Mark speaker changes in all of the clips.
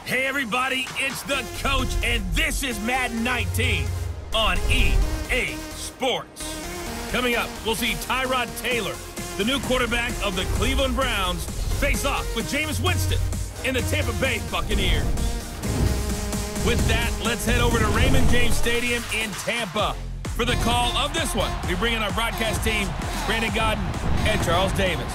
Speaker 1: Hey everybody, it's the coach, and this is Madden 19 on EA Sports. Coming up, we'll see Tyrod Taylor, the new quarterback of the Cleveland Browns, face off with Jameis Winston and the Tampa Bay Buccaneers. With that, let's head over to Raymond James Stadium in Tampa for the call of this one. We bring in our broadcast team, Brandon Godden and Charles Davis.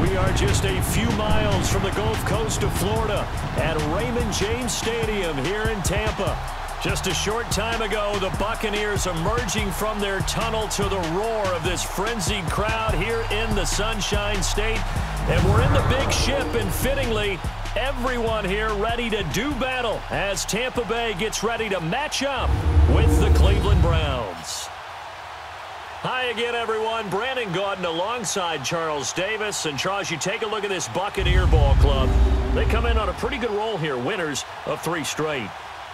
Speaker 2: We are just a few miles from the Gulf Coast of Florida at Raymond James Stadium here in Tampa. Just a short time ago, the Buccaneers emerging from their tunnel to the roar of this frenzied crowd here in the Sunshine State. And we're in the big ship, and fittingly, everyone here ready to do battle as Tampa Bay gets ready to match up with the Cleveland Browns. Hi again, everyone. Brandon Godden alongside Charles Davis. And Charles, you take a look at this Buccaneer ball club. They come in on a pretty good roll here, winners of 3 straight.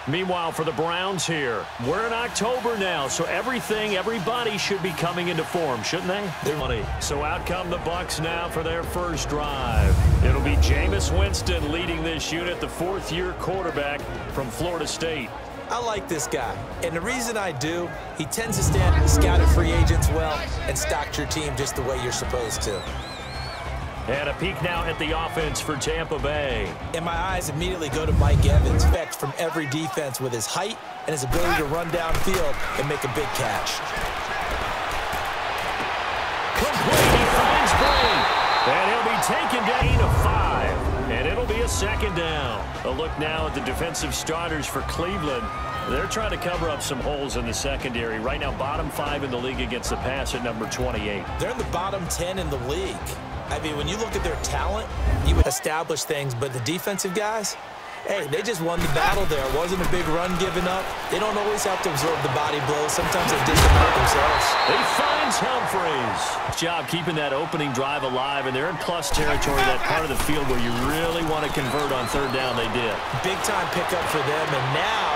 Speaker 2: Meanwhile, for the Browns here, we're in October now, so everybody should be coming into form, shouldn't they? They're money. So out come the Bucs now for their first drive. It'll be Jameis Winston leading this unit, the 4th-year quarterback from Florida State.
Speaker 3: I like this guy, and the reason I do, he tends to scout at free agents well and stock your team just the way you're supposed to.
Speaker 2: And a peek now at the offense for Tampa Bay.
Speaker 3: And my eyes immediately go to Mike Evans, effect from every defense with his height and his ability to run downfield and make a big catch.
Speaker 2: Complete, he finds Bray, and he'll be taken down to 5, and it'll be a 2nd down. A look now at the defensive starters for Cleveland. They're trying to cover up some holes in the secondary. Right now, bottom 5 in the league against the pass at number 28.
Speaker 3: They're in the bottom 10 in the league. I mean, when you look at their talent, you would establish things, but the defensive guys, hey, they just won the battle there. It wasn't a big run given up. They don't always have to absorb the body blows. Sometimes they disappoint themselves.
Speaker 2: He finds Humphreys. Good job keeping that opening drive alive, and they're in plus territory, that part of the field where you really want to convert on 3rd down. They did. Big-time pickup for them, and now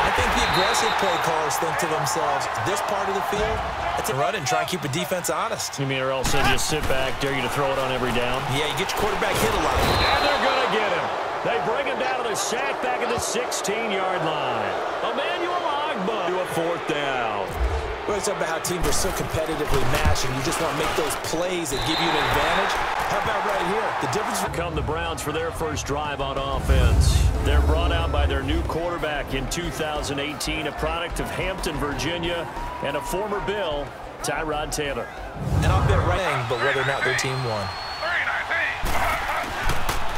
Speaker 3: I think the aggressive play callers think to themselves, this part of the field, it's a run and try and keep a defense honest.
Speaker 2: You mean or else they just sit back, dare you to throw it on every down?
Speaker 3: Yeah, you get your quarterback hit a lot.
Speaker 2: And they're going to get him. They bring him down to the sack back at the 16-yard line. Emmanuel Ogbah to a 4th down.
Speaker 3: Well, it's about how teams are so competitively matched, and you just want to make those plays that give you an advantage. How about right here? The difference will
Speaker 2: come the Browns for their first drive on offense. They're brought out by their new quarterback in 2018, a product of Hampton, Virginia, and a former Bill, Tyrod Taylor.
Speaker 3: And I'll bet right, but whether or not their team won.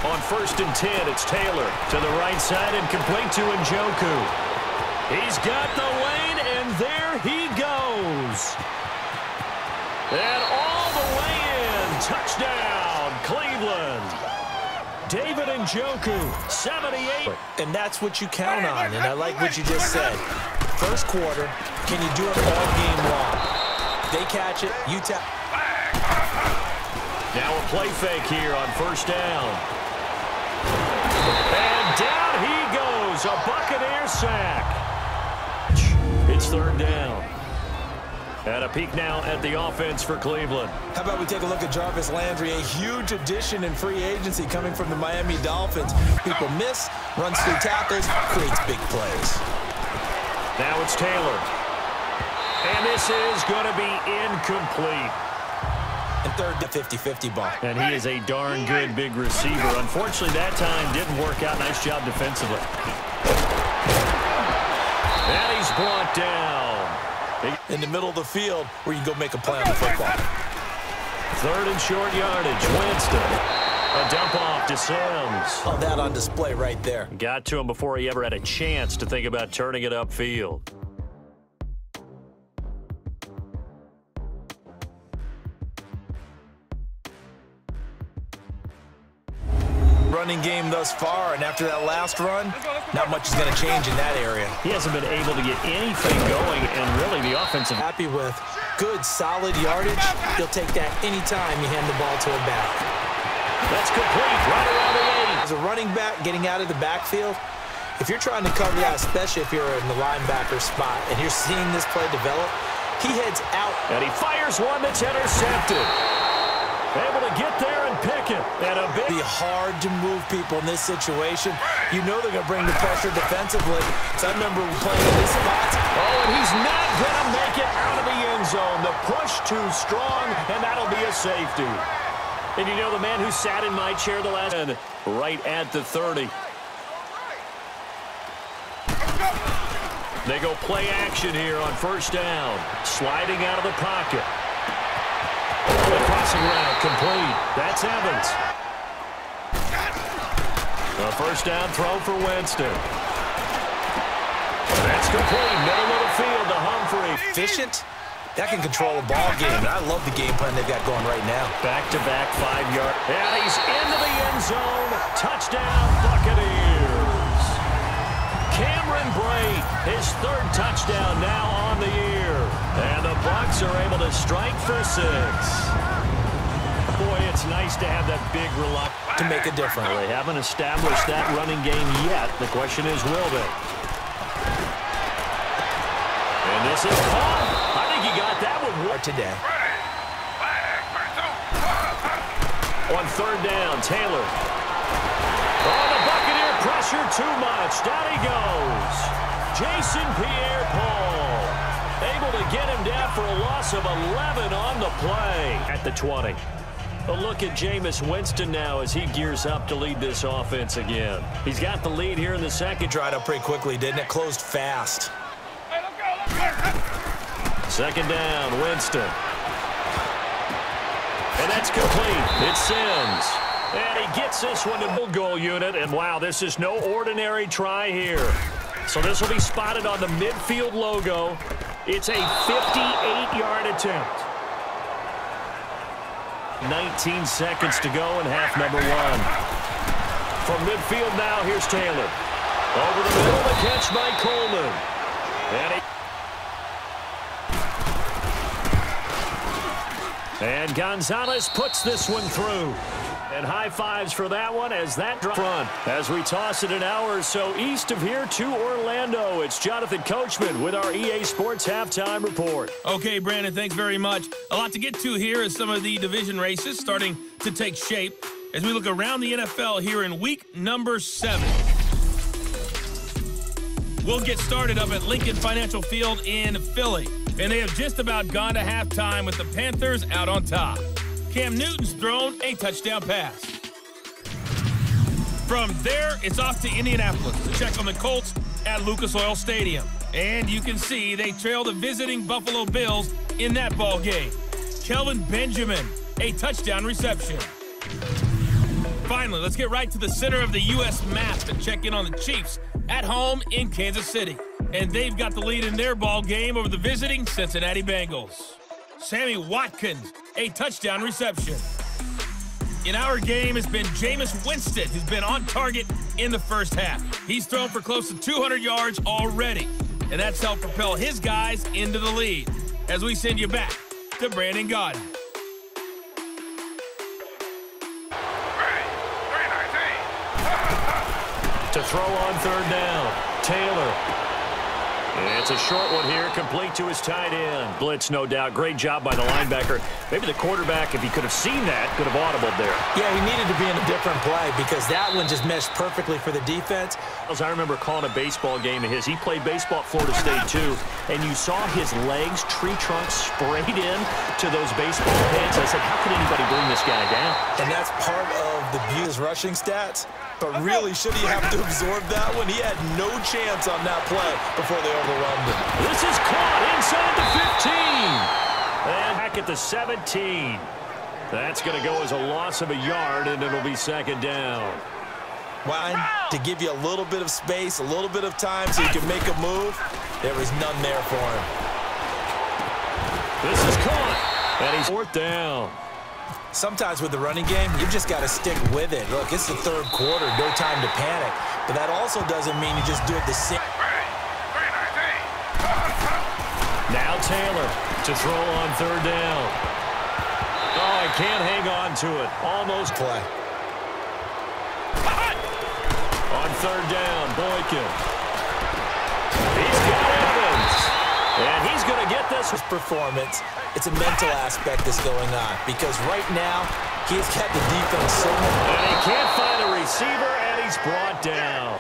Speaker 2: On 1st and 10, it's Taylor to the right side and complete to Njoku. He's got the lane, and there he goes. And all the way in. Touchdown, Cleveland. David Njoku, 78.
Speaker 3: And that's what you count on, and I like what you just said. First quarter, can you do it all game long? They catch it, you tap.
Speaker 2: Now a play fake here on 1st down. And down he goes, a Buccaneer sack. It's 3rd down. And a peek now at the offense for Cleveland.
Speaker 3: How about we take a look at Jarvis Landry, a huge addition in free agency coming from the Miami Dolphins. People miss, runs through tackles, creates big plays.
Speaker 2: Now it's Taylor. And this is going to be incomplete.
Speaker 3: And 3rd to 50-50 ball.
Speaker 2: And he is a darn good big receiver. Unfortunately, that time didn't work out. Nice job defensively. And he's brought down.
Speaker 3: In the middle of the field where you go make a play on the football.
Speaker 2: 3rd and short yardage. Winston. A dump off to Sims.
Speaker 3: All that on display right there.
Speaker 2: Got to him before he ever had a chance to think about turning it upfield.
Speaker 3: Running game thus far, and after that last run, not much is going to change in that area.
Speaker 2: He hasn't been able to get anything going, and really the offensive.
Speaker 3: Happy with good, solid yardage. He'll take that anytime you hand the ball to a back.
Speaker 2: That's complete, right around the 8.
Speaker 3: As a running back getting out of the backfield, if you're trying to cover that, especially if you're in the linebacker spot, and you're seeing this play develop, he heads out.
Speaker 2: And he fires one that's intercepted. able to get there and pick it. And a big...
Speaker 3: Be hard to move people in this situation. You know they're going to bring the pressure defensively. So I remember playing in this spot.
Speaker 2: Oh, and he's not going to make it out of the end zone. The push too strong, and that'll be a safety. And you know, the man who sat in my chair the last... right at the 30. They go play action here on first down. Sliding out of the pocket. The crossing route complete. That's Evans. A first down throw for Winston. That's complete. Middle of the field to Humphrey.
Speaker 3: Efficient. That can control a ball game. And I love the game plan they've got going right now.
Speaker 2: Back-to-back 5-yard. And he's into the end zone. Touchdown, Buccaneers. Cameron Brate, his third touchdown now on the year. And the Bucs are able to strike for 6. Boy, it's nice to have that big reluctance
Speaker 3: to make a difference.
Speaker 2: They haven't established that running game yet. The question is, will they? And this is caught. I think he got that one
Speaker 3: today.
Speaker 2: On third down, Taylor. Oh, the Buccaneer pressure too much. Down he goes. Jason Pierre-Paul able to get him down for a loss of 11 on the play at the 20. A look at Jameis Winston now as he gears up to lead this offense again. He's got the lead here in the second.
Speaker 3: Dried up pretty quickly, didn't it? Closed fast.
Speaker 2: Second down, Winston. And that's complete. It's Sims. And he gets this one to the goal unit. And, wow, this is no ordinary try here. So this will be spotted on the midfield logo. It's a 58-yard attempt. 19 seconds to go in half number 1. From midfield now, here's Taylor. Over the middle, the catch by Coleman. And Gonzalez puts this one through. And high fives for that one as that front. As we toss it an hour or so east of here to Orlando, it's Jonathan Coachman with our EA Sports Halftime Report.
Speaker 1: Okay, Brandon, thanks very much. A lot to get to here as some of the division races starting to take shape as we look around the NFL here in week number 7. We'll get started up at Lincoln Financial Field in Philly, and they have just about gone to halftime with the Panthers out on top. Cam Newton's thrown a touchdown pass. From there, it's off to Indianapolis to check on the Colts at Lucas Oil Stadium. And you can see they trail the visiting Buffalo Bills in that ball game. Kelvin Benjamin, a touchdown reception. Finally, let's get right to the center of the U.S. map to check in on the Chiefs at home in Kansas City. And they've got the lead in their ball game over the visiting Cincinnati Bengals. Sammy Watkins, a touchdown reception. In our game has been Jameis Winston, who's been on target in the first half. He's thrown for close to 200 yards already, and that's helped propel his guys into the lead. As we send you back to Brandon Gaudin.
Speaker 2: To throw on third down, Taylor. It's a short one here, complete to his tight end. Blitz, no doubt. Great job by the linebacker. Maybe the quarterback, if he could have seen that, could have audibled there.
Speaker 3: Yeah, he needed to be in a different play because that one just meshed perfectly for the defense.
Speaker 2: I remember calling a baseball game of his. He played baseball at Florida State, too, and you saw his legs, tree trunks sprayed in to those baseball pants. I said, how could anybody bring this guy down?
Speaker 3: And that's part of the beauty of his rushing stats. But really, should he have to absorb that one? He had no chance on that play before they overwhelmed him.
Speaker 2: This is caught inside the 15. And back at the 17. That's going to go as a loss of a yard, and it'll be second down.
Speaker 3: Why? To give you a little bit of space, a little bit of time so you can make a move. There was none there for him.
Speaker 2: This is caught. And he's fourth down.
Speaker 3: Sometimes with the running game, you've just got to stick with it. Look, it's the third quarter, no time to panic. But that also doesn't mean you just do it the same.
Speaker 2: Now Taylor to throw on third down. Oh, I can't hang on to it. Almost
Speaker 3: play.
Speaker 2: On third down, Boykin. He's got Evans. And he's going to get this
Speaker 3: performance. It's a mental aspect that's going on because right now he's got the defense so much.
Speaker 2: And he can't find a receiver, and he's brought down.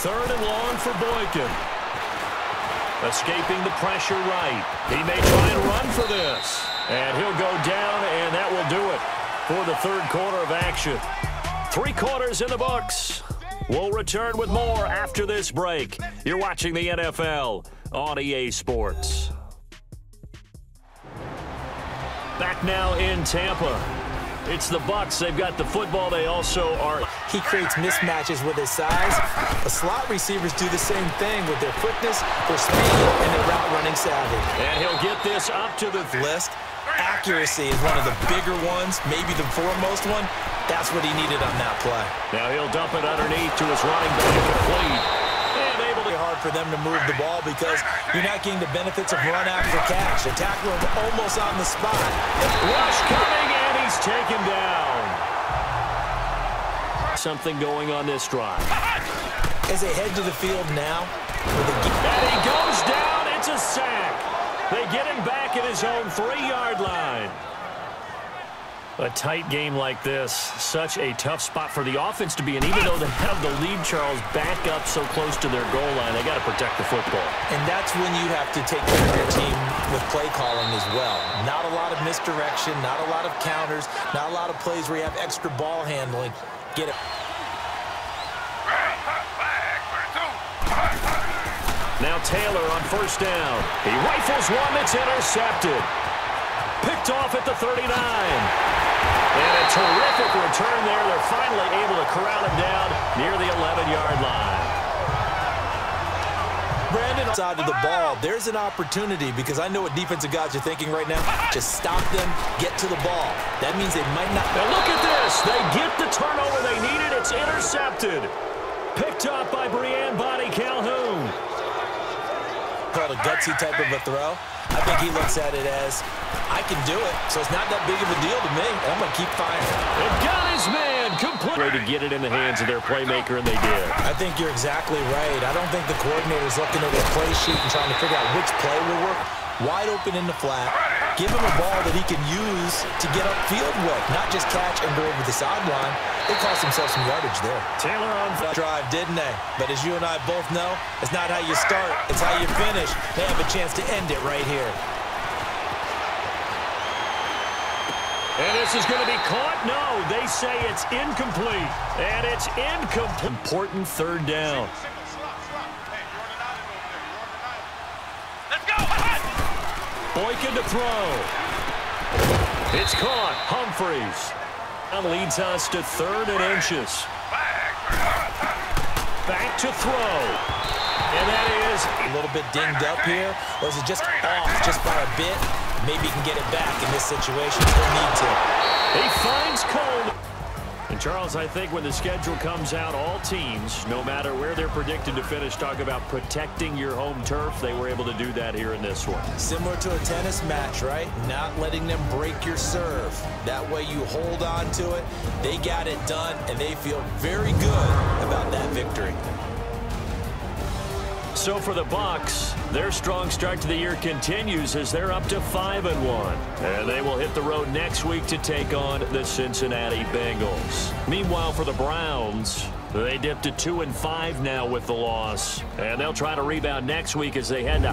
Speaker 2: 3rd and long for Boykin. Escaping the pressure right. He may try and run for this. And he'll go down, and that will do it for the 3rd quarter of action. 3 quarters in the books. We'll return with more after this break. You're watching the NFL on EA Sports. Back now in Tampa. It's the Bucs. They've got the football. They also are.
Speaker 3: He creates mismatches with his size. The slot receivers do the same thing with their quickness, their speed, and their route running savvy.
Speaker 2: And he'll get this up to the
Speaker 3: list. Accuracy is one of the bigger ones, maybe the foremost one. That's what he needed on that play.
Speaker 2: Now he'll dump it underneath to his running back, complete. And able to
Speaker 3: hard for them to move the ball because you're not getting the benefits of run after catch. They tackle him almost on the spot.
Speaker 2: Rush coming, and he's taken down. Something going on this drive.
Speaker 3: As they head to the field now.
Speaker 2: And he goes down. It's a sack. They get him back at his own 3-yard line. A tight game like this, such a tough spot for the offense to be in. Even though they have the lead, Charles, back up so close to their goal line, they got to protect the football.
Speaker 3: And that's when you have to take care of your team with play calling as well. Not a lot of misdirection, not a lot of counters, not a lot of plays where you have extra ball handling. Get it.
Speaker 2: Now Taylor on 1st down. He rifles one that's intercepted. Picked off at the 39. And a terrific return there. They're finally able to corral him down near the 11-yard line.
Speaker 3: Brandon, side of the ball, there's an opportunity because I know what defensive guys are thinking right now. Just stop them, get to the ball. That means they might not.
Speaker 2: Now look at this. They get the turnover they needed. It's intercepted. Picked up by Brian Body Calhoun.
Speaker 3: Called a gutsy type of a throw. I think he looks at it as, I can do it, so it's not that big of a deal to me, and I'm going to keep firing.
Speaker 2: It got his man complete. Ready to get it in the hands of their playmaker, and they did.
Speaker 3: I think you're exactly right. I don't think the coordinator's looking at their play sheet and trying to figure out which play will work. Wide open in the flat. Give him a ball that he can use to get upfield with, not just catch and go over the sideline. They cost themselves some yardage there.
Speaker 2: Taylor on
Speaker 3: drive, didn't they? But as you and I both know, it's not how you start, it's how you finish. They have a chance to end it right here.
Speaker 2: And this is going to be caught? No, they say it's incomplete. And it's incomplete. Important 3rd down. Boykin to throw. It's caught. Humphreys. That leads us to 3rd and inches. Back to throw. And that is
Speaker 3: a little bit dinged up here. Or is it just off just by a bit? Maybe he can get it back in this situation. He'll need to.
Speaker 2: He finds Cole. And, Charles, I think when the schedule comes out, all teams, no matter where they're predicted to finish, talk about protecting your home turf. They were able to do that here in this one.
Speaker 3: Similar to a tennis match, right? Not letting them break your serve. That way you hold on to it. They got it done, and they feel very good about that victory.
Speaker 2: So for the Bucs, their strong start to the year continues as they're up to 5-1. And they will hit the road next week to take on the Cincinnati Bengals. Meanwhile, for the Browns, they dipped to 2-5 now with the loss. And they'll try to rebound next week as they head to